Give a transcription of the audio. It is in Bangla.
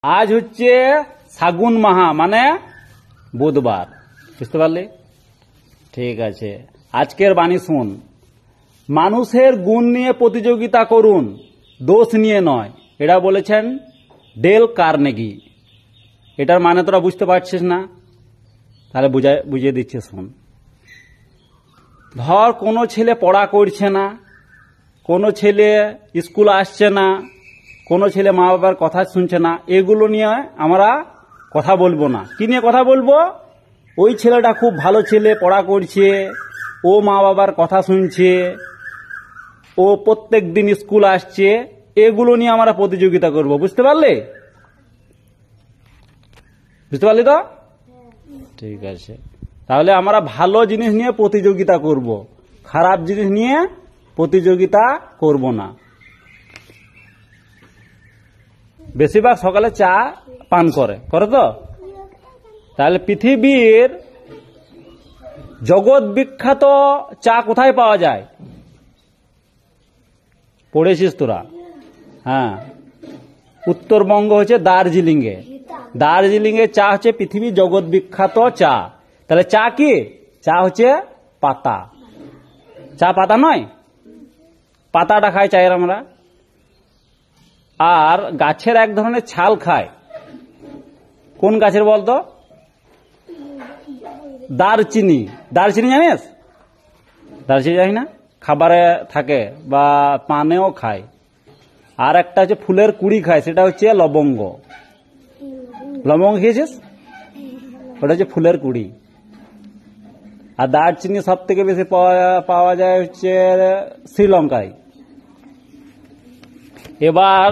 আজ হচ্ছে ফাগুন মাহা মানে বুধবার, বুঝতে পারলি? ঠিক আছে, আজকের বাণী শুন। মানুষের গুণ নিয়ে প্রতিযোগিতা করুন, দোষ নিয়ে নয়। এটা বলেছেন ডেল কার্নেগি। এটার মানে তোরা বুঝতে পারছিস না? তাহলে বুঝিয়ে দিচ্ছি, শুন। ধর কোনো ছেলে পড়া করছে না, কোনো ছেলে স্কুল আসছে না, কোনো ছেলে মা বাবার কথা শুনছে না, এগুলো নিয়ে আমরা কথা বলবো না। কি নিয়ে কথা বলবো? ওই ছেলেটা খুব ভালো ছেলে, পড়া করছে, ও মা বাবার কথা শুনছে, ও প্রত্যেক দিন স্কুল আসছে, এগুলো নিয়ে আমরা প্রতিযোগিতা করব। বুঝতে পারলে? বুঝতে পারলি তো? ঠিক আছে, তাহলে আমরা ভালো জিনিস নিয়ে প্রতিযোগিতা করব, খারাপ জিনিস নিয়ে প্রতিযোগিতা করব না। বেশিরভাগ সকালে চা পান করে তো? তাহলে পৃথিবীর জগৎ বিখ্যাত চা কোথায় পাওয়া যায়? পড়েছিস তোরা? হ্যাঁ, উত্তরবঙ্গ হচ্ছে দার্জিলিং এ। দার্জিলিং এর চা হচ্ছে পৃথিবীর জগৎ বিখ্যাত চা। তাহলে চা কি? চা হচ্ছে পাতা। চা পাতা নয়, পাতাটা খাই চায়ের আমরা। আর গাছের এক ধরনের ছাল খায়। কোন গাছের বলতো? দারচিনি। দারচিনি জানিস? দারচিনি জানি না, খাবারে থাকে বা পানেও খায়। আর একটা হচ্ছে ফুলের কুড়ি খায়, সেটা হচ্ছে লবঙ্গ। লবঙ্গ খেয়েছিস? ওটা হচ্ছে ফুলের কুড়ি। আর দারচিনি সব থেকে বেশি পাওয়া যায় হচ্ছে শ্রীলঙ্কায়। এবার